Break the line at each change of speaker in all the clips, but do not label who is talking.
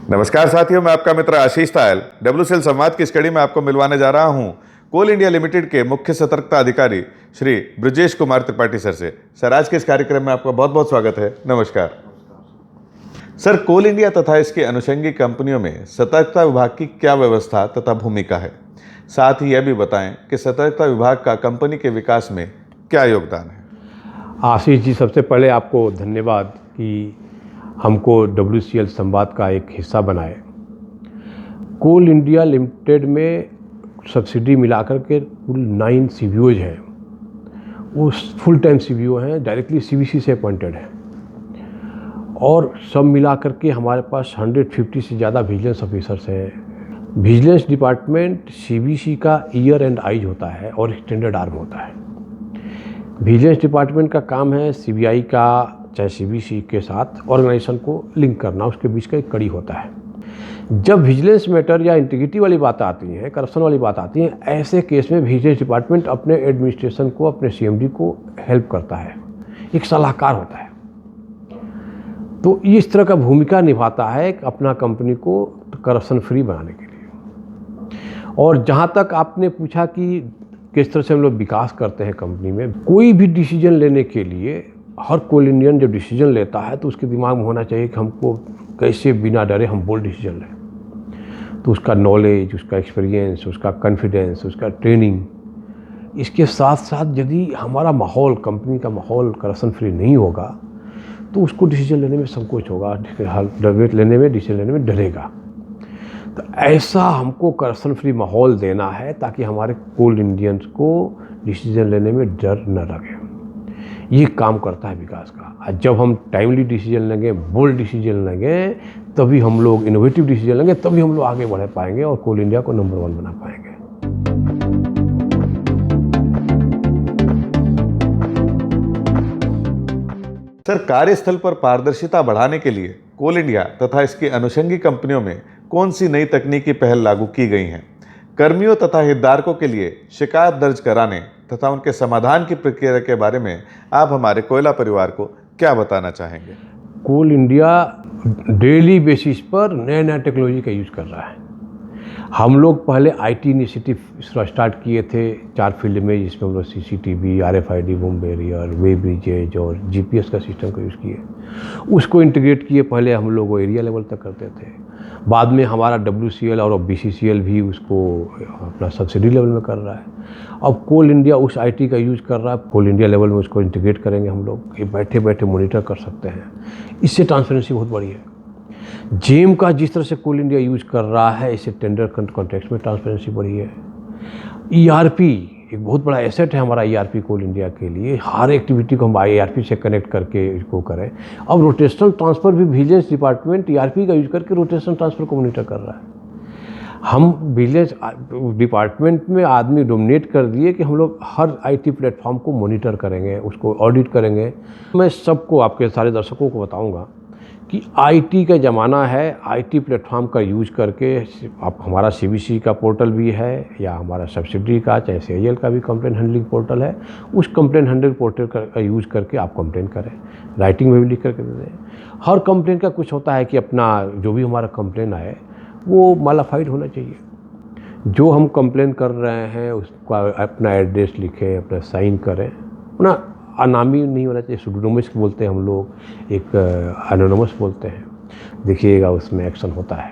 नमस्कार साथियों, मैं आपका मित्र आशीष तायल WCL संवाद की इस कड़ी में आपको मिलवाने जा रहा हूं कोल इंडिया लिमिटेड के मुख्य सतर्कता अधिकारी श्री ब्रजेश कुमार त्रिपाठी सर से। सर, आज के इस कार्यक्रम में आपका बहुत बहुत स्वागत है। नमस्कार सर। कोल इंडिया तथा इसकी अनुषंगी कंपनियों में सतर्कता विभाग की क्या व्यवस्था तथा भूमिका है? साथ ही यह भी बताएं कि सतर्कता विभाग का कंपनी के विकास में क्या योगदान है?
आशीष जी, सबसे पहले आपको धन्यवाद कि हमको WCL संवाद का एक हिस्सा बनाए। कोल इंडिया लिमिटेड में सब्सिडी मिलाकर के कुल 9 CBOs हैं। वो फुल टाइम CBO हैं, डायरेक्टली CBC से अपॉइंटेड हैं, और सब मिलाकर के हमारे पास 150 से ज़्यादा विजिलेंस ऑफिसर्स हैं। विजिलेंस डिपार्टमेंट CBC का ईयर एंड आइज होता है और एक्सटेंडेड आर्म होता है। विजिलेंस डिपार्टमेंट का काम है CBI का चाहे CBC के साथ ऑर्गेनाइजेशन को लिंक करना, उसके बीच का एक कड़ी होता है। जब विजिलेंस मैटर या इंटीग्रिटी वाली बात आती है, करप्शन वाली बात आती है, ऐसे केस में विजिलेंस डिपार्टमेंट अपने एडमिनिस्ट्रेशन को, अपने CMD को हेल्प करता है, एक सलाहकार होता है। तो इस तरह का भूमिका निभाता है अपना कंपनी को करप्शन फ्री बनाने के लिए। और जहाँ तक आपने पूछा कि किस तरह से हम लोग विकास करते हैं कंपनी में, कोई भी डिसीजन लेने के लिए हर कोल इंडियन जब डिसीजन लेता है तो उसके दिमाग में होना चाहिए कि हमको कैसे बिना डरे हम बोल्ड डिसीजन लें। तो उसका नॉलेज, उसका एक्सपीरियंस, उसका कॉन्फिडेंस, उसका ट्रेनिंग, इसके साथ साथ यदि हमारा माहौल, कंपनी का माहौल करप्शन फ्री नहीं होगा तो उसको डिसीजन लेने में संकोच होगा, डिसीजन लेने में डरेगा। तो ऐसा हमको करप्शन फ्री माहौल देना है ताकि हमारे कोल इंडियंस को डिसीजन लेने में डर न लगे। ये काम करता है विकास का। जब हम टाइमली डिसीजन लेंगे, बोल्ड डिसीजन लेंगे, तभी हम लोग इनोवेटिव डिसीजन लेंगे, तभी हम लोग आगे बढ़ पाएंगे और कोल इंडिया को नंबर 1 बना पाएंगे।
सर, कार्यस्थल पर पारदर्शिता बढ़ाने के लिए कोल इंडिया तथा इसकी अनुषंगी कंपनियों में कौन सी नई तकनीकी पहल लागू की गई हैं? कर्मियों तथा हितधारकों के लिए शिकायत दर्ज कराने तथा उनके समाधान की प्रक्रिया के बारे में आप हमारे कोयला परिवार को क्या बताना चाहेंगे?
कोल इंडिया डेली बेसिस पर नया टेक्नोलॉजी का यूज़ कर रहा है। हम लोग पहले IT इनिशिएटिव स्टार्ट किए थे 4 फील्ड में, जिसमें हम लोग CCTV, RFID, बूम बैरियर, वे ब्रिजेज और GPS का सिस्टम का यूज़ किए। उसको इंटीग्रेट किए। पहले हम लोग वो एरिया लेवल तक करते थे, बाद में हमारा WCL और BCCL भी उसको अपना सब्सिडी लेवल में कर रहा है। अब कोल इंडिया उस IT का यूज़ कर रहा है, कोल इंडिया लेवल में उसको इंटीग्रेट करेंगे हम लोग। ये बैठे बैठे मॉनिटर कर सकते हैं। इससे ट्रांसपेरेंसी बहुत बड़ी है। जेम का जिस तरह से कोल इंडिया यूज़ कर रहा है, इससे टेंडर कॉन्टेक्स्ट में ट्रांसपेरेंसी बढ़ी है। ERP एक बहुत बड़ा एसेट है हमारा। ERP कोल इंडिया के लिए हर एक्टिविटी को हम ERP से कनेक्ट करके इसको करें। अब रोटेशनल ट्रांसफ़र भी विजिलेंस डिपार्टमेंट ERP का यूज़ करके रोटेशनल ट्रांसफ़र को मॉनिटर कर रहा है। हम विजिलेंस डिपार्टमेंट में आदमी डोमिनेट कर दिए कि हम लोग हर IT प्लेटफॉर्म को मॉनिटर करेंगे, उसको ऑडिट करेंगे। मैं सबको, आपके सारे दर्शकों को बताऊंगा कि IT का ज़माना है। IT प्लेटफॉर्म का यूज करके आप, हमारा CBC का पोर्टल भी है या हमारा सब्सिडी का चाहे CIL का भी कंप्लेंट हैंडलिंग पोर्टल है। उस कंप्लेंट हैंडलिंग पोर्टल का यूज करके आप कंप्लेंट करें, राइटिंग में भी लिख करके दे दें। हर कंप्लेंट का कुछ होता है कि अपना जो भी हमारा कंप्लेंट आए वो मालाफाइड होना चाहिए। जो हम कंप्लेन कर रहे हैं उसका अपना एड्रेस लिखें, अपना साइन करें, ना अनामी नहीं होना चाहिए। सुडोनोमस बोलते हैं हम लोग, एक एनोनिमस बोलते हैं। देखिएगा उसमें एक्शन होता है।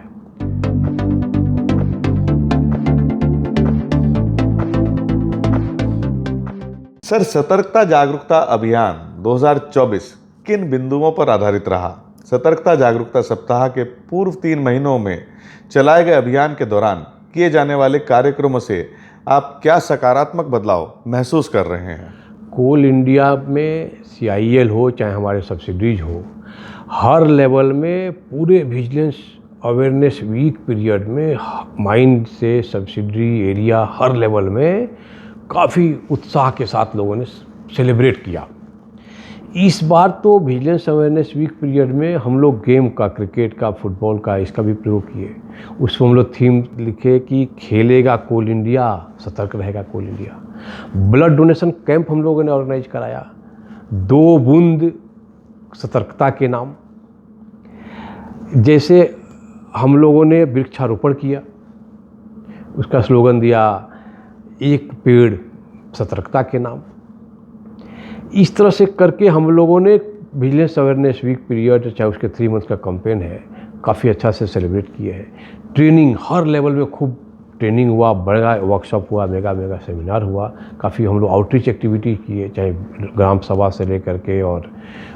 सर, सतर्कता जागरूकता अभियान 2024 किन बिंदुओं पर आधारित रहा? सतर्कता जागरूकता सप्ताह के पूर्व 3 महीनों में चलाए गए अभियान के दौरान किए जाने वाले कार्यक्रमों से आप क्या सकारात्मक बदलाव महसूस कर रहे हैं?
कोल इंडिया में CIL हो चाहे हमारे सब्सिडीज हो, हर लेवल में पूरे विजिलेंस अवेयरनेस वीक पीरियड में माइन से सब्सिडी एरिया हर लेवल में काफ़ी उत्साह के साथ लोगों ने सेलिब्रेट किया। इस बार तो विजिलेंस अवेयरनेस वीक पीरियड में हम लोग गेम का, क्रिकेट का, फुटबॉल का, इसका भी प्रयोग किए। उसमें हम लोग थीम लिखे कि खेलेगा कोल इंडिया, सतर्क रहेगा कोल इंडिया। ब्लड डोनेशन कैंप हम लोगों ने ऑर्गेनाइज कराया, 2 बूंद सतर्कता के नाम। जैसे हम लोगों ने वृक्षारोपण किया, उसका स्लोगन दिया एक पेड़ सतर्कता के नाम। इस तरह से करके हम लोगों ने विजिलेंस अवेयरनेस वीक पीरियड, चाहे उसके 3 मंथ का कैंपेन है, काफ़ी अच्छा से सेलिब्रेट किए हैं। ट्रेनिंग हर लेवल में खूब ट्रेनिंग हुआ, बड़ा वर्कशॉप हुआ, मेगा सेमिनार हुआ, काफ़ी हम लोग आउटरीच एक्टिविटी किए, चाहे ग्राम सभा से लेकर के और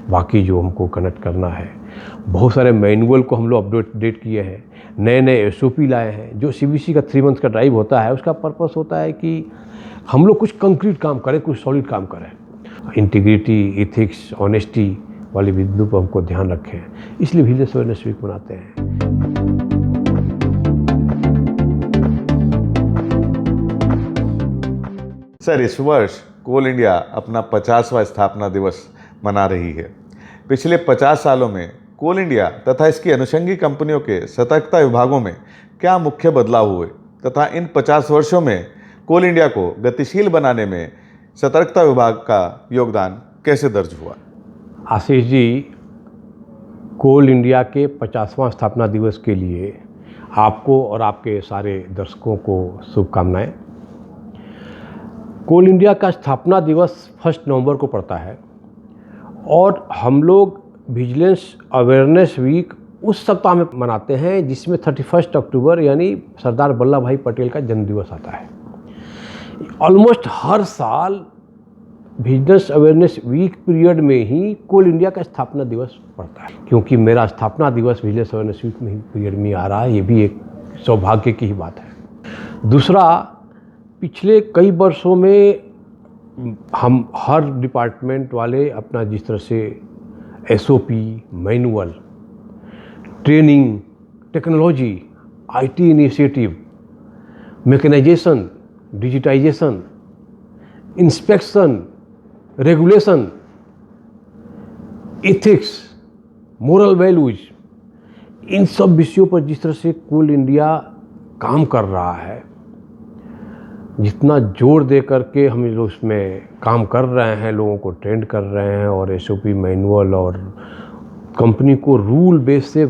बाकी जो हमको कनेक्ट करना है। बहुत सारे मैनुअल को हम लोग अपडेट किए हैं, नए नए SOP लाए हैं। जो CBC का 3 मंथ का ड्राइव होता है, उसका पर्पस होता है कि हम लोग कुछ कंक्रीट काम करें, कुछ सॉलिड काम करें। इंटीग्रिटी, एथिक्स, ऑनेस्टी वाली बिंदु पर हमको ध्यान रखें, इसलिए विजिलेंस अवेयरनेस वीक मनाते हैं।
सर, इस वर्ष कोल इंडिया अपना 50वां स्थापना दिवस मना रही है। पिछले 50 सालों में कोल इंडिया तथा इसकी अनुषंगी कंपनियों के सतर्कता विभागों में क्या मुख्य बदलाव हुए तथा इन 50 वर्षों में कोल इंडिया को गतिशील बनाने में सतर्कता विभाग का योगदान कैसे दर्ज हुआ?
आशीष जी, कोल इंडिया के 50वां स्थापना दिवस के लिए आपको और आपके सारे दर्शकों को शुभकामनाएं। कोल इंडिया का स्थापना दिवस 1 नवंबर को पड़ता है और हम लोग विजिलेंस अवेयरनेस वीक उस सप्ताह में मनाते हैं जिसमें 31 अक्टूबर यानी सरदार वल्लभ भाई पटेल का जन्मदिवस आता है। ऑलमोस्ट हर साल विजिलेंस अवेयरनेस वीक पीरियड में ही कोल इंडिया का स्थापना दिवस पड़ता है, क्योंकि मेरा स्थापना दिवस विजिलेंस अवेयरनेस वीक में ही पीरियड में आ रहा है। ये भी एक सौभाग्य की ही बात है। दूसरा, पिछले कई वर्षों में हम हर डिपार्टमेंट वाले अपना जिस तरह से SOP, manual, training, technology, IT initiative, mechanisation, digitisation, inspection, regulation, ethics, moral values, इन सब विषयों पर जिस तरह से कोल इंडिया काम कर रहा है, जितना जोर दे करके हम लोग उसमें काम कर रहे हैं, लोगों को ट्रेंड कर रहे हैं और SOP, मैनुअल और कंपनी को रूल बेस से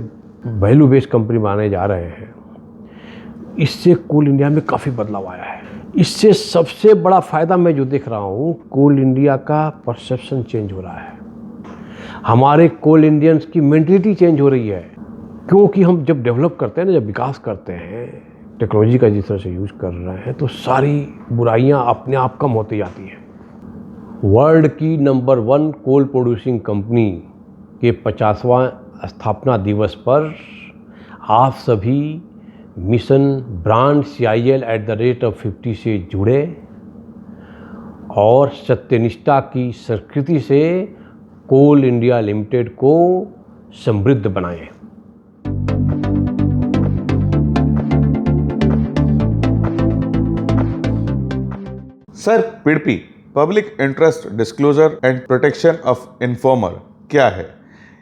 वैल्यू बेस्ड कंपनी बनाने जा रहे हैं, इससे कोल इंडिया में काफ़ी बदलाव आया है। इससे सबसे बड़ा फ़ायदा मैं जो देख रहा हूँ, कोल इंडिया का परसेप्शन चेंज हो रहा है। हमारे कोल इंडियंस की मेंटलिटी चेंज हो रही है, क्योंकि हम जब डेवलप करते हैं ना, जब विकास करते हैं, टेक्नोलॉजी का जिस तरह से यूज़ कर रहे हैं, तो सारी बुराइयां अपने आप कम होती जाती हैं। वर्ल्ड की नंबर 1 कोल प्रोड्यूसिंग कंपनी के 50वां स्थापना दिवस पर आप सभी मिशन ब्रांड CIL@50 से जुड़े और सत्यनिष्ठा की संस्कृति से कोल इंडिया लिमिटेड को समृद्ध बनाएं।
Sir, PIDP, public interest disclosure and protection of informer क्या है?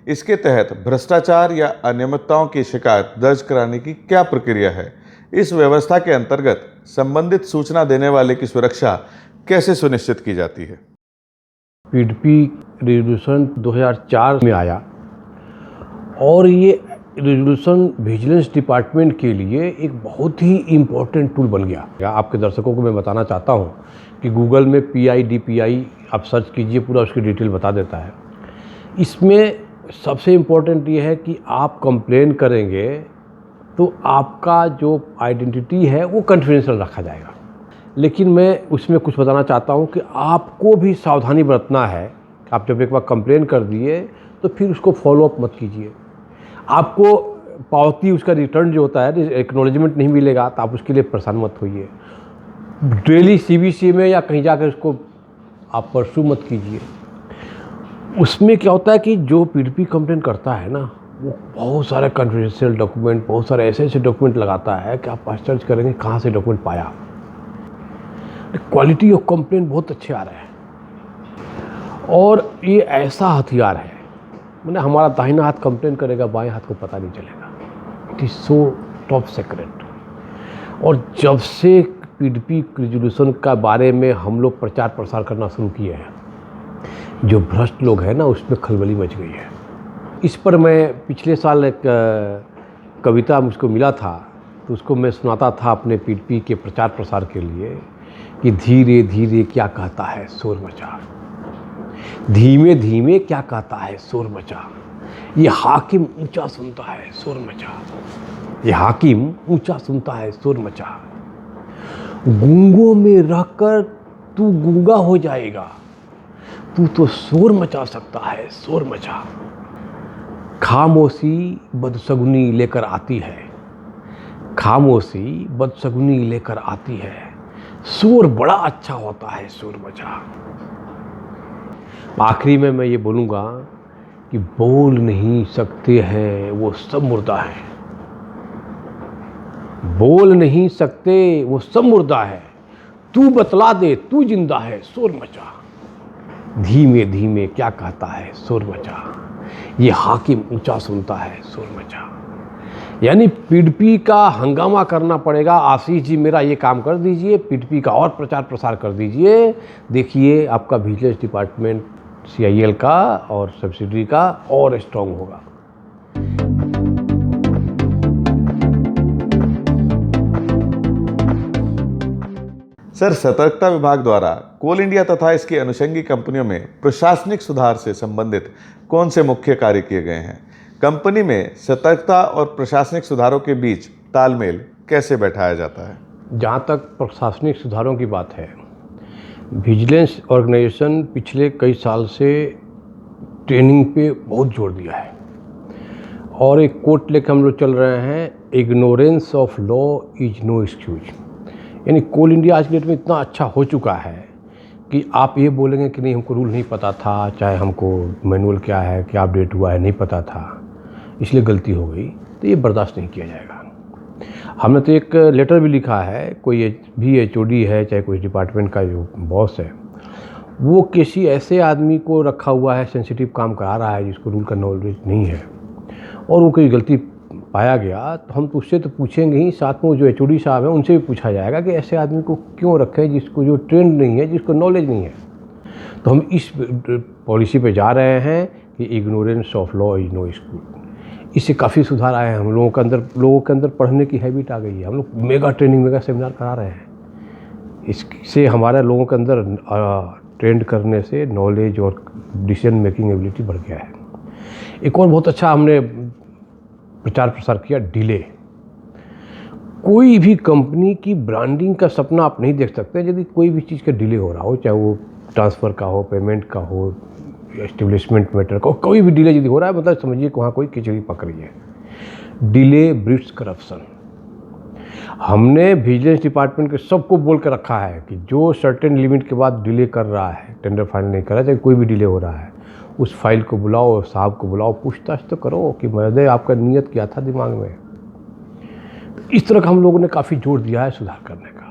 इसके तहत भ्रष्टाचार या अनियमितताओं की शिकायत दर्ज कराने की क्या प्रक्रिया है? इस व्यवस्था के अंतर्गत संबंधित सूचना देने वाले की सुरक्षा कैसे सुनिश्चित की जाती है?
PIDP रेजोल्यूशन 2004 में आया और ये रेजोल्यूशन विजिलेंस डिपार्टमेंट के लिए एक बहुत ही इम्पोर्टेंट टूल बन गया। आपके दर्शकों को मैं बताना चाहता हूँ कि गूगल में PIDPI आप सर्च कीजिए, पूरा उसकी डिटेल बता देता है। इसमें सबसे इम्पोर्टेंट ये है कि आप कंप्लेन करेंगे तो आपका जो आइडेंटिटी है वो कॉन्फिडेंशियल रखा जाएगा, लेकिन मैं उसमें कुछ बताना चाहता हूँ कि आपको भी सावधानी बरतना है। आप जब एक बार कंप्लेन कर दिए तो फिर उसको फॉलोअप मत कीजिए। आपको पावती, उसका रिटर्न जो होता है, एक्नॉलेजमेंट नहीं मिलेगा तो आप उसके लिए परेशान मत होइए। डेली CBC में या कहीं जाकर उसको आप परसू मत कीजिए। उसमें क्या होता है कि जो PIDP कंप्लेन करता है ना, वो बहुत सारे कॉन्फिडेंशियल डॉक्यूमेंट, बहुत सारे ऐसे डॉक्यूमेंट लगाता है कि आप आश्चर्य करेंगे कहाँ से डॉक्यूमेंट पाया। क्वालिटी ऑफ कंप्लेन बहुत अच्छे आ रहे हैं और ये ऐसा हथियार है, मैंने हमारा दाहिना हाथ कंप्लेन करेगा, बाएं हाथ को पता नहीं चलेगा। It is so top secret. और जब से PIDP रेजोल्यूशन का बारे में हम लोग प्रचार प्रसार करना शुरू किए हैं, जो भ्रष्ट लोग हैं ना, उसमें खलबली मच गई है। इस पर मैं पिछले साल एक कविता मुझको मिला था तो उसको मैं सुनाता था अपने पीटीपी के प्रचार प्रसार के लिए कि धीरे धीरे क्या कहता है शोर मचा, धीमे धीमे क्या कहता है शोर मचा, ये हाकिम ऊंचा सुनता है शोर मचा, ये हाकिम ऊंचा सुनता है शोर मचा। गूंगों में रहकर तू गूंगा हो जाएगा, तू तो शोर मचा सकता है शोर मचा। खामोशी बदशगुनी लेकर आती है, खामोशी बदशगुनी लेकर आती है, शोर बड़ा अच्छा होता है शोर मचा। आखिरी में मैं ये बोलूँगा कि बोल नहीं सकते हैं वो सब मुर्दा है, बोल नहीं सकते वो सब मुर्दा है, तू बतला दे तू जिंदा है शोर मचा। धीमे धीमे क्या कहता है शोर मचा, ये हाकिम ऊंचा सुनता है शोर मचा। यानी पीटीपी का हंगामा करना पड़ेगा। आशीष जी मेरा ये काम कर दीजिए, पीटीपी का और प्रचार प्रसार कर दीजिए, देखिए आपका विजिलेंस डिपार्टमेंट CIL का और सब्सिडरी का और स्ट्रॉन्ग होगा।
सर, सतर्कता विभाग द्वारा कोल इंडिया तथा इसकी अनुषंगी कंपनियों में प्रशासनिक सुधार से संबंधित कौन से मुख्य कार्य किए गए हैं? कंपनी में सतर्कता और प्रशासनिक सुधारों के बीच तालमेल कैसे बैठाया जाता है?
जहाँ तक प्रशासनिक सुधारों की बात है, विजिलेंस ऑर्गेनाइजेशन पिछले कई साल से ट्रेनिंग पे बहुत जोर दिया है और एक कोट लेकर हम लोग चल रहे हैं, ignorance of law is no excuse. यानी कोल इंडिया आज की डेट में इतना अच्छा हो चुका है कि आप ये बोलेंगे कि नहीं हमको रूल नहीं पता था, चाहे हमको मैनुअल क्या है, क्या अपडेट हुआ है नहीं पता था, इसलिए गलती हो गई, तो ये बर्दाश्त नहीं किया जाएगा। हमने तो एक लेटर भी लिखा है, कोई भी HOD है चाहे कोई डिपार्टमेंट का जो बॉस है, वो किसी ऐसे आदमी को रखा हुआ है, सेंसिटिव काम करा रहा है जिसको रूल का नॉलेज नहीं है और वो कोई गलती पाया गया तो हम तो उससे तो पूछेंगे ही, साथ में जो HOD साहब हैं उनसे भी पूछा जाएगा कि ऐसे आदमी को क्यों रखें जिसको जो ट्रेंड नहीं है, जिसको नॉलेज नहीं है। तो हम इस पॉलिसी पे जा रहे हैं कि ignorance of law is no excuse. इससे काफ़ी सुधार आया है। हम लोगों के अंदर पढ़ने की हैबिट आ गई है। हम लोग मेगा ट्रेनिंग, मेगा सेमिनार करा रहे हैं। इससे हमारे लोगों के अंदर ट्रेंड करने से नॉलेज और डिसीजन मेकिंग एबिलिटी बढ़ गया है। एक और बहुत अच्छा हमने प्रचार प्रसार किया, डिले। कोई भी कंपनी की ब्रांडिंग का सपना आप नहीं देख सकते यदि कोई भी चीज़ का डिले हो रहा हो, चाहे वो ट्रांसफ़र का हो, पेमेंट का हो, एस्टेब्लिशमेंट मैटर का, कोई भी डिले यदि हो रहा है मतलब समझिए कि वहाँ कोई खिचड़ी पक रही है। Delay breeds corruption. हमने विजिलेंस डिपार्टमेंट के सबको बोल कर रखा है कि जो सर्टेन लिमिट के बाद डिले कर रहा है, टेंडर फाइल नहीं कर रहा है, चाहे कोई भी डिले हो रहा है, उस फाइल को बुलाओ, साहब को बुलाओ, पूछताछ तो करो कि महोदय आपका नियत क्या था दिमाग में। तो इस तरह का हम लोगों ने काफ़ी जोर दिया है सुधार करने का।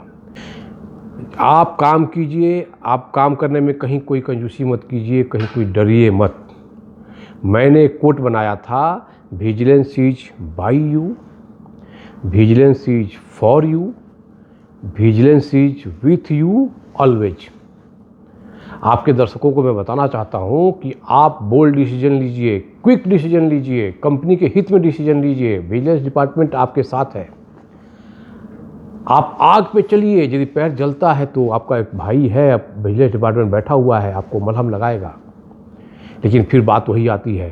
आप काम कीजिए, आप काम करने में कहीं कोई कंजूसी मत कीजिए, कहीं कोई डरिए मत। मैंने एक कोट बनाया था, vigilance is by you, vigilance is for you, vigilance is with you always. आपके दर्शकों को मैं बताना चाहता हूं कि आप बोल्ड डिसीजन लीजिए, क्विक डिसीजन लीजिए, कंपनी के हित में डिसीजन लीजिए। विजिलेंस डिपार्टमेंट आपके साथ है। आप आग पे चलिए, यदि पैर जलता है तो आपका एक भाई है, विजिलेंस डिपार्टमेंट बैठा हुआ है, आपको मलहम लगाएगा। लेकिन फिर बात वही आती है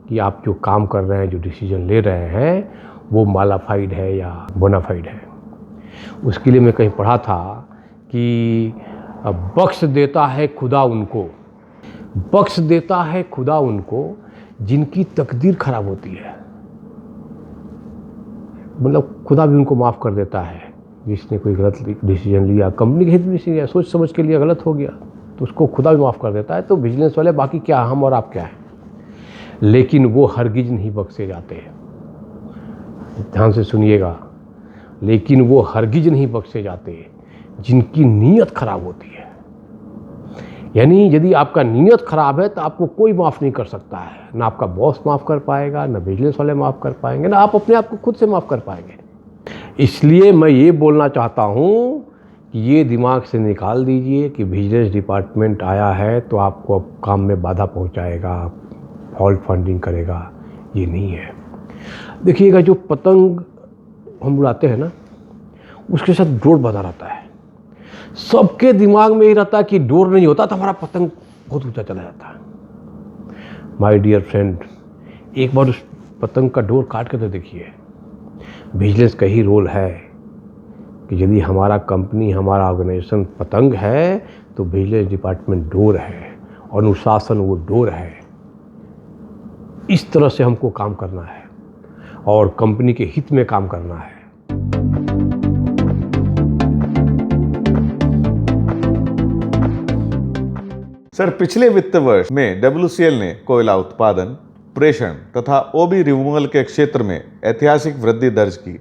कि आप जो काम कर रहे हैं, जो डिसीजन ले रहे हैं, वो मालाफाइड है या बोनाफाइड है। उसके लिए मैं कहीं पढ़ा था कि बख्श देता है खुदा उनको, बख्श देता है खुदा उनको जिनकी तकदीर खराब होती है। मतलब खुदा भी उनको माफ़ कर देता है जिसने कोई गलत डिसीजन लिया, कंपनी के हित में लिया, सोच समझ के लिए गलत हो गया तो उसको खुदा भी माफ़ कर देता है। तो विजिलेंस वाले बाकी क्या, हम और आप क्या है, लेकिन वो हरगिज नहीं बख्शे जाते हैं। ध्यान से सुनिएगा, लेकिन वो हरगिज नहीं बख्शे जाते जिनकी नीयत खराब होती है। यानी यदि आपका नीयत खराब है तो आपको कोई माफ़ नहीं कर सकता है, ना आपका बॉस माफ़ कर पाएगा, ना विजिलेंस वाले माफ़ कर पाएंगे, ना आप अपने आप को खुद से माफ़ कर पाएंगे। इसलिए मैं ये बोलना चाहता हूँ कि ये दिमाग से निकाल दीजिए कि विजिलेंस डिपार्टमेंट आया है तो आपको काम में बाधा पहुँचाएगा, फॉल्ट फंडिंग करेगा, ये नहीं है। देखिएगा, जो पतंग हम उड़ाते हैं ना, उसके साथ डोर बंधा रहता है। सबके दिमाग में ये रहता है कि डोर नहीं होता तो हमारा पतंग बहुत ऊंचा चला जाता है। माय डियर फ्रेंड, एक बार उस पतंग का डोर काट के तो देखिए। विजिलेंस का ही रोल है कि यदि हमारा कंपनी, हमारा ऑर्गेनाइजेशन पतंग है तो विजिलेंस डिपार्टमेंट डोर है, अनुशासन वो डोर है। इस तरह से हमको काम करना है और कंपनी के हित में काम करना है।
सर, पिछले वित्त वर्ष में WCL ने कोयला उत्पादन, प्रेषण तथा ओबी रिमूवल के क्षेत्र में ऐतिहासिक वृद्धि दर्ज की।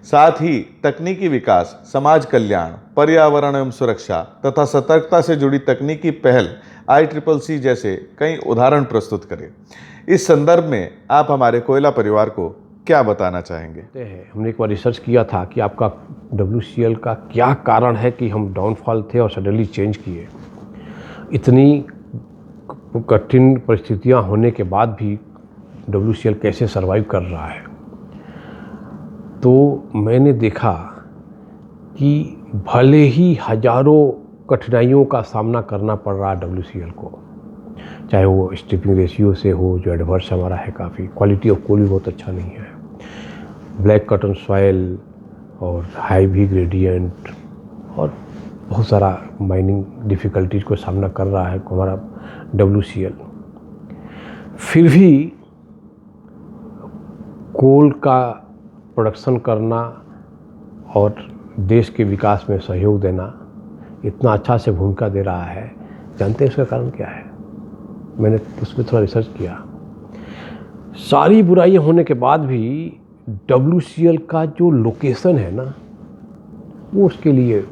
साथ ही तकनीकी विकास, समाज कल्याण, पर्यावरण एवं सुरक्षा तथा सतर्कता से जुड़ी तकनीकी पहल ICCC जैसे कई उदाहरण प्रस्तुत करे। इस संदर्भ में आप हमारे कोयला परिवार को क्या बताना चाहेंगे?
हमने एक बार रिसर्च किया था कि आपका WCL का क्या कारण है कि हम डाउनफॉल थे और सडनली चेंज किए। इतनी कठिन परिस्थितियां होने के बाद भी WCL कैसे सर्वाइव कर रहा है। तो मैंने देखा कि भले ही हजारों कठिनाइयों का सामना करना पड़ रहा है WCL को, चाहे वो स्ट्रिपिंग रेशियो से हो जो एडवर्स हमारा है, काफ़ी क्वालिटी ऑफ कोल भी बहुत अच्छा नहीं है, ब्लैक कॉटन सॉइल और हाई भी ग्रेडियंट और बहुत सारा माइनिंग डिफ़िकल्टीज़ को सामना कर रहा है हमारा WCL। फिर भी कोल का प्रोडक्शन करना और देश के विकास में सहयोग देना इतना अच्छा से भूमिका दे रहा है। जानते हैं इसका कारण क्या है? मैंने उसमें थोड़ा रिसर्च किया। सारी बुराइयां होने के बाद भी WCL का जो लोकेशन है ना, वो उसके लिए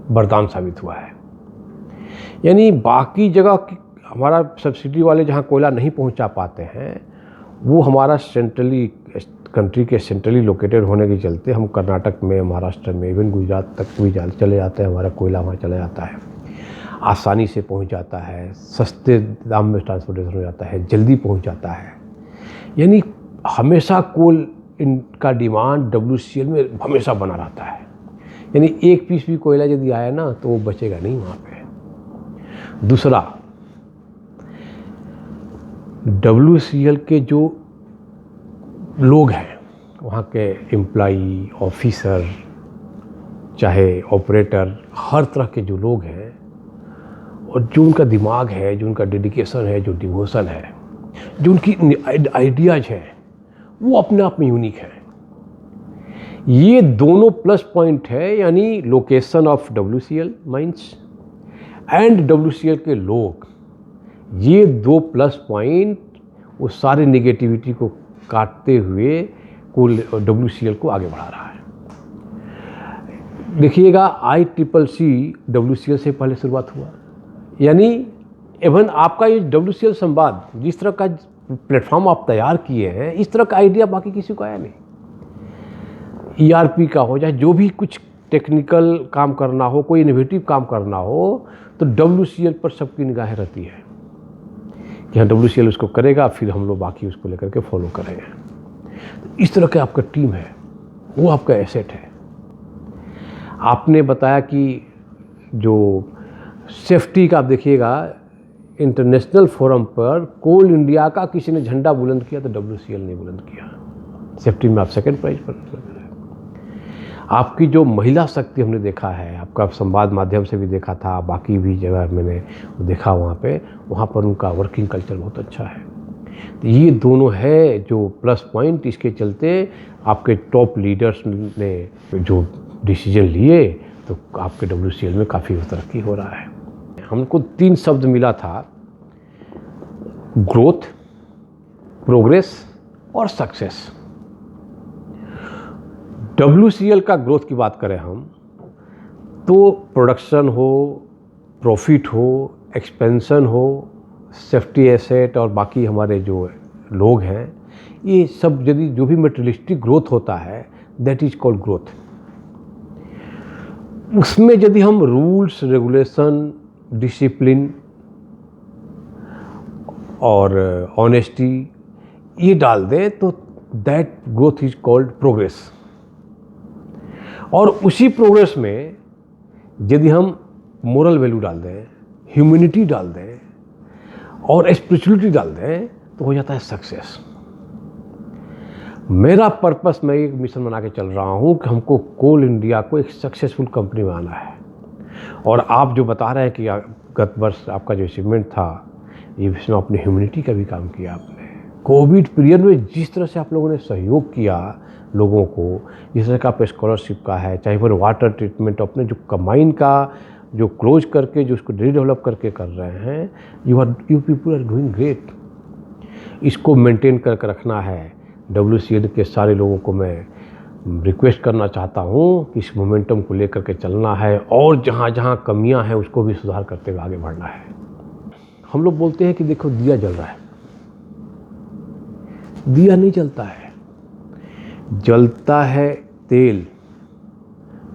वरदान साबित हुआ है। यानी बाकी जगह हमारा सब्सिडी वाले जहाँ कोयला नहीं पहुँचा पाते हैं, वो हमारा सेंट्रली कंट्री के सेंट्रली लोकेटेड होने के चलते हम कर्नाटक में, महाराष्ट्र में, इवन गुजरात तक भी चले जाते हैं। हमारा कोयला वहाँ चला जाता है, आसानी से पहुँच जाता है, सस्ते दाम में ट्रांसपोर्टेशन हो जाता है, जल्दी पहुँच जाता है। यानी हमेशा कोल इनका डिमांड WCL में हमेशा बना रहता है। यानी एक पीस भी कोयला यदि आया ना तो वो बचेगा नहीं वहाँ पे। दूसरा, WCL के जो लोग हैं, वहाँ के एम्प्लॉई, ऑफिसर, चाहे ऑपरेटर, हर तरह के जो लोग हैं और जो उनका दिमाग है, जो उनका डेडिकेशन है, जो डिवोशन है, जो उनकी आइडियाज़ हैं, वो अपने आप में यूनिक है। ये दोनों प्लस पॉइंट है, यानी location of WCL mines and WCL के लोग, ये दो प्लस पॉइंट वो सारे नेगेटिविटी को काटते हुए कुल WCL को आगे बढ़ा रहा है। देखिएगा, ICCC WCL से पहले शुरुआत हुआ। यानी इवन आपका ये WCL संवाद, जिस तरह का प्लेटफॉर्म आप तैयार किए हैं, इस तरह का आइडिया बाकी किसी को आया नहीं। ERP का हो, चाहे जो भी कुछ टेक्निकल काम करना हो, कोई इनोवेटिव काम करना हो, तो WCL पर सबकी निगाहें रहती है कि हाँ WCL उसको करेगा, फिर हम लोग बाकी उसको लेकर के फॉलो करेंगे। तो इस तरह का आपका टीम है, वो आपका एसेट है। आपने बताया कि जो सेफ्टी का, आप देखिएगा इंटरनेशनल फोरम पर कोल इंडिया का किसी ने झंडा बुलंद किया तो WCL ने बुलंद किया। सेफ्टी में आप सेकंड प्राइज पर। आपकी जो महिला शक्ति हमने देखा है, आपका संवाद माध्यम से भी देखा था, बाकी भी जगह मैंने देखा वहाँ पर उनका वर्किंग कल्चर बहुत अच्छा है। तो ये दोनों है जो प्लस पॉइंट। इसके चलते आपके टॉप लीडर्स ने जो डिसीजन लिए तो आपके WCL में काफ़ी तरक्की हो रहा है। हमको 3 शब्द मिला था, ग्रोथ, प्रोग्रेस और सक्सेस। WCL का ग्रोथ की बात करें हम तो प्रोडक्शन हो, प्रॉफिट हो, एक्सपेंशन हो, सेफ्टी एसेट और बाकी हमारे जो लोग हैं, ये सब यदि जो भी मटेरियलिस्टिक ग्रोथ होता है, दैट इज कॉल्ड ग्रोथ। उसमें यदि हम रूल्स, रेगुलेशन, डिसिप्लिन और ऑनेस्टी ये डाल दें तो that growth is called progress. और उसी प्रोग्रेस में यदि हम मोरल वैल्यू डाल दें, ह्यूमैनिटी डाल दें और स्पिरिचुअलिटी डाल दें तो हो जाता है सक्सेस। मेरा पर्पस, मैं एक मिशन बना के चल रहा हूँ कि हमको कोल इंडिया को एक सक्सेसफुल कंपनी बनाना है। और आप जो बता रहे हैं कि गत वर्ष आपका जो अचीवमेंट था, ये इसमें अपनी ह्यूमैनिटी का भी काम किया आपने। कोविड पीरियड में जिस तरह से आप लोगों ने सहयोग किया लोगों को, जिस तरह का आप स्कॉलरशिप का है, चाहे फिर वाटर ट्रीटमेंट, अपने जो कमाइन का जो क्लोज करके जो उसको रीडेवलप करके कर रहे हैं, you people are doing great. इसको मेंटेन करके रखना है। WCL के सारे लोगों को मैं रिक्वेस्ट करना चाहता हूँ कि इस मोमेंटम को लेकर के चलना है और जहाँ जहाँ कमियाँ हैं उसको भी सुधार करते हुए आगे बढ़ना है। हम लोग बोलते हैं कि देखो दिया जल रहा है, दिया नहीं जलता है, जलता है तेल,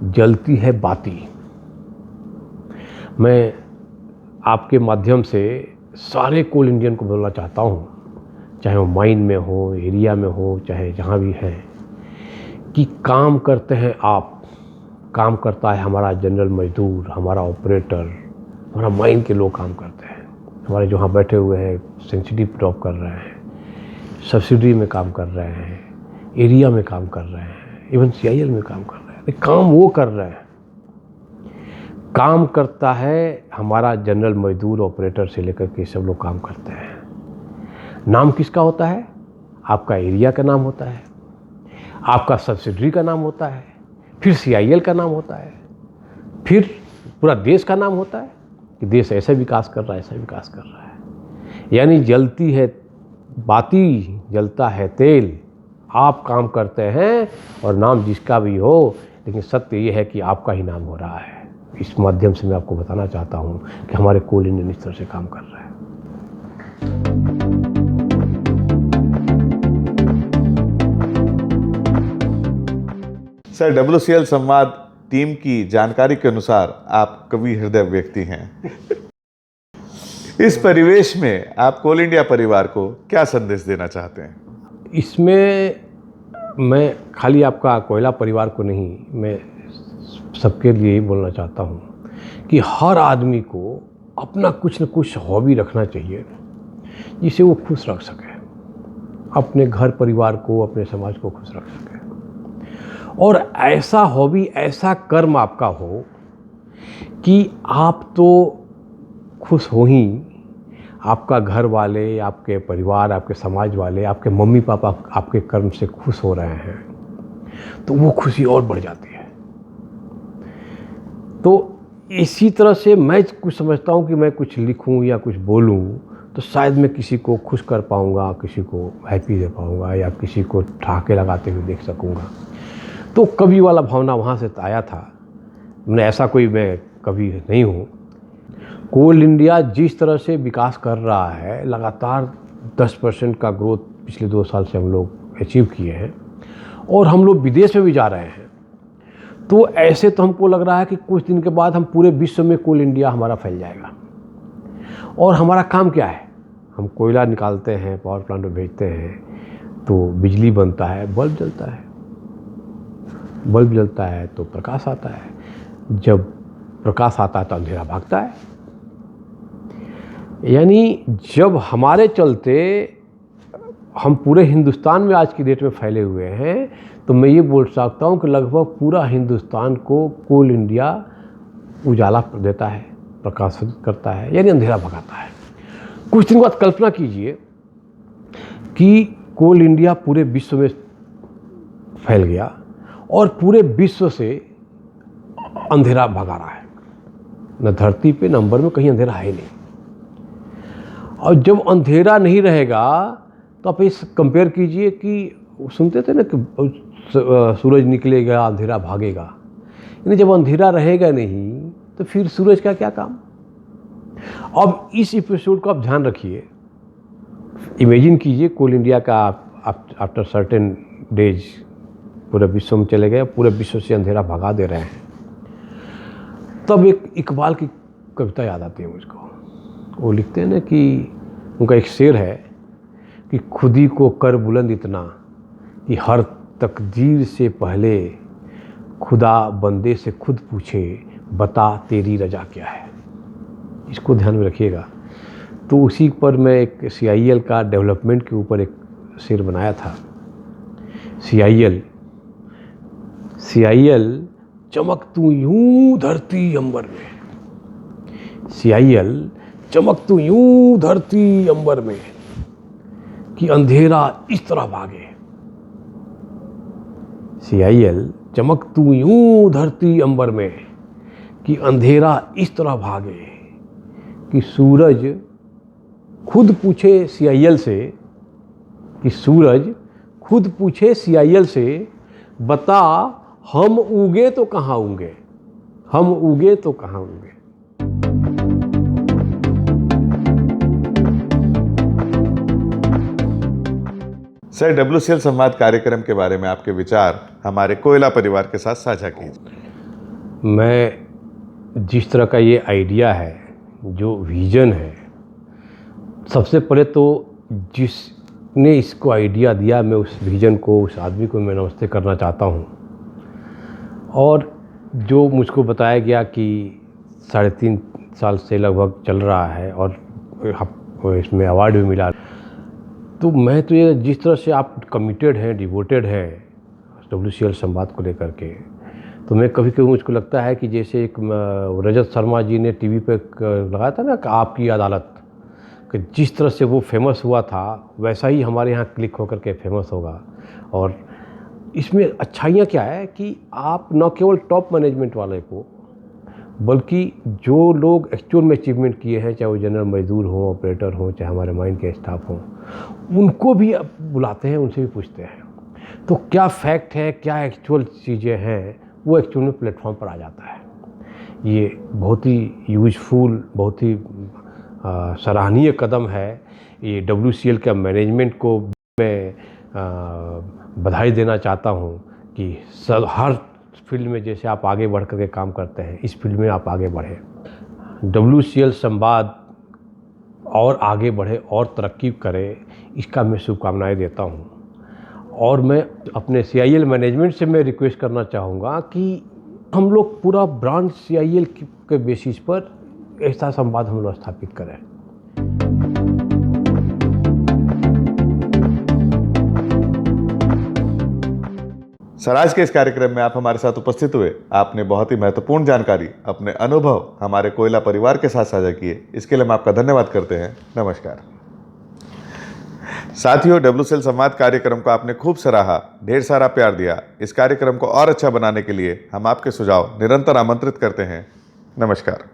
जलती है बाती। मैं आपके माध्यम से सारे कोल इंडियन को बोलना चाहता हूँ, चाहे वो माइन में हो, एरिया में हो, चाहे जहाँ भी है, कि काम करते हैं आप, काम करता है हमारा जनरल मजदूर, हमारा ऑपरेटर, हमारा माइन के लोग काम करते हैं, हमारे जो यहाँ बैठे हुए हैं सेंसिटिव ड्रॉप कर रहे हैं, सब्सिडी में काम कर रहे हैं, एरिया में काम कर रहे हैं, इवन CIL में काम कर रहे हैं। काम वो कर रहे हैं, काम करता है हमारा जनरल मजदूर, ऑपरेटर से लेकर के सब लोग काम करते हैं। नाम किसका होता है? आपका एरिया का नाम होता है, आपका सब्सिडरी का नाम होता है, फिर CIL का नाम होता है, फिर पूरा देश का नाम होता है कि देश ऐसा विकास कर रहा है, ऐसा विकास कर रहा है। यानी जलती है बाती, जलता है तेल। आप काम करते हैं और नाम जिसका भी हो, लेकिन सत्य ये है कि आपका ही नाम हो रहा है। इस माध्यम से मैं आपको बताना चाहता हूँ कि हमारे कोल इंडियन इस तरह से काम कर रहे हैं।
सर, WCL संवाद टीम की जानकारी के अनुसार आप कवि हृदय व्यक्ति हैं। इस परिवेश में आप कोल इंडिया परिवार को क्या संदेश देना चाहते हैं?
इसमें मैं खाली आपका कोयला परिवार को नहीं, मैं सबके लिए ही बोलना चाहता हूँ कि हर आदमी को अपना कुछ न कुछ हॉबी रखना चाहिए जिससे वो खुश रख सके, अपने घर परिवार को, अपने समाज को खुश रख सके। और ऐसा हॉबी, ऐसा कर्म आपका हो कि आप तो खुश हो ही, आपका घर वाले, आपके परिवार, आपके समाज वाले, आपके मम्मी पापा आपके कर्म से खुश हो रहे हैं, तो वो खुशी और बढ़ जाती है। तो इसी तरह से मैं कुछ समझता हूँ कि मैं कुछ लिखूँ या कुछ बोलूँ तो शायद मैं किसी को खुश कर पाऊँगा, किसी को हैप्पी दे पाऊँगा या किसी को ठहाके लगाते हुए देख सकूँगा। तो कवि वाला भावना वहाँ से आया था। मैं ऐसा कोई मैं कवि नहीं हूँ। कोल इंडिया जिस तरह से विकास कर रहा है, लगातार 10% का ग्रोथ पिछले 2 साल से हम लोग अचीव किए हैं और हम लोग विदेश में भी जा रहे हैं। तो ऐसे तो हमको लग रहा है कि कुछ दिन के बाद हम पूरे विश्व में कोल इंडिया हमारा फैल जाएगा। और हमारा काम क्या है? हम कोयला निकालते हैं, पावर प्लांट में भेजते हैं, तो बिजली बनता है, बल्ब जलता है, बल्ब जलता है तो प्रकाश आता है, जब प्रकाश आता है तो अंधेरा भागता है। यानी जब हमारे चलते हम पूरे हिंदुस्तान में आज की डेट में फैले हुए हैं, तो मैं ये बोल सकता हूँ कि लगभग पूरा हिंदुस्तान को कोल इंडिया उजाला देता है, प्रकाशित करता है, यानी अंधेरा भगाता है। कुछ दिन बाद कल्पना कीजिए कि कोल इंडिया पूरे विश्व में फैल गया और पूरे विश्व से अंधेरा भगा रहा है। न धरती पे, न अंबर में कहीं अंधेरा है नहीं। और जब अंधेरा नहीं रहेगा तो आप इस कंपेयर कीजिए कि सुनते थे ना कि सूरज निकलेगा, अंधेरा भागेगा। यानी जब अंधेरा रहेगा नहीं तो फिर सूरज का क्या काम। अब इस एपिसोड को आप ध्यान रखिए, इमेजिन कीजिए कोल इंडिया का आफ्टर सर्टेन डेज पूरे विश्व में चले गए, पूरे विश्व से अंधेरा भगा दे रहे हैं। तब एक इकबाल की कविता याद आती है मुझको। वो लिखते हैं ना कि उनका एक शेर है कि खुदी को कर बुलंद इतना कि हर तकदीर से पहले खुदा बंदे से खुद पूछे, बता तेरी रजा क्या है। इसको ध्यान में रखिएगा। तो उसी पर मैं एक CIL का डेवलपमेंट के ऊपर एक शेर बनाया था। CIL चमक तू यूं धरती अंबर में, CIL चमक तू यूं धरती अंबर में कि अंधेरा इस तरह भागे। CIL चमक तू यूं धरती अंबर में कि अंधेरा इस तरह भागे कि सूरज खुद पूछे CIL से, कि सूरज खुद पूछे CIL से, बता हम उगे तो कहाँ उगे, हम उगे तो कहाँ उगे।
सर, WCL संवाद कार्यक्रम के बारे में आपके विचार हमारे कोयला परिवार के साथ साझा कीजिए।
मैं जिस तरह का ये आइडिया है, जो विज़न है, सबसे पहले तो जिसने इसको आइडिया दिया, मैं उस विज़न को, उस आदमी को मैं नमस्ते करना चाहता हूँ। और जो मुझको बताया गया कि 3.5 साल से लगभग चल रहा है और इसमें अवार्ड भी मिला, तो मैं तो ये जिस तरह से आप कमिटेड हैं, डिवोटेड हैं WCL संवाद को लेकर के, तो मैं कभी कभी मुझको लगता है कि जैसे एक रजत शर्मा जी ने टीवी पे लगाया था ना कि आपकी अदालत, कि जिस तरह से वो फेमस हुआ था वैसा ही हमारे यहाँ क्लिक होकर के फेमस होगा। और इसमें अच्छाइयाँ क्या है कि आप न केवल टॉप मैनेजमेंट वाले को, बल्कि जो लोग एक्चुअल में अचीवमेंट किए हैं, चाहे वो जनरल मजदूर हों, ऑपरेटर हों, चाहे हमारे माइन के स्टाफ हों, उनको भी अब बुलाते हैं, उनसे भी पूछते हैं। तो क्या फैक्ट है, क्या एक्चुअल चीज़ें हैं, वो एक्चुअल में प्लेटफॉर्म पर आ जाता है। ये बहुत ही यूजफुल, बहुत ही सराहनीय कदम है। ये WCL का मैनेजमेंट को मैं बधाई देना चाहता हूँ कि हर फील्ड में जैसे आप आगे बढ़ करके काम करते हैं, इस फील्ड में आप आगे बढ़ें। WCL संवाद और आगे बढ़े और तरक्की करे, इसका मैं शुभकामनाएं देता हूँ। और मैं अपने CIL मैनेजमेंट से मैं रिक्वेस्ट करना चाहूँगा कि हम लोग पूरा ब्रांड CIL के बेसिस पर ऐसा संवाद हम लोग स्थापित करें।
सर, आज के इस कार्यक्रम में आप हमारे साथ उपस्थित हुए, आपने बहुत ही महत्वपूर्ण जानकारी, अपने अनुभव हमारे कोयला परिवार के साथ साझा किए। इसके लिए हम आपका धन्यवाद करते हैं। नमस्कार। साथियों, WCL संवाद कार्यक्रम को आपने खूब सराहा, ढेर सारा प्यार दिया। इस कार्यक्रम को और अच्छा बनाने के लिए हम आपके सुझाव निरंतर आमंत्रित करते हैं। नमस्कार।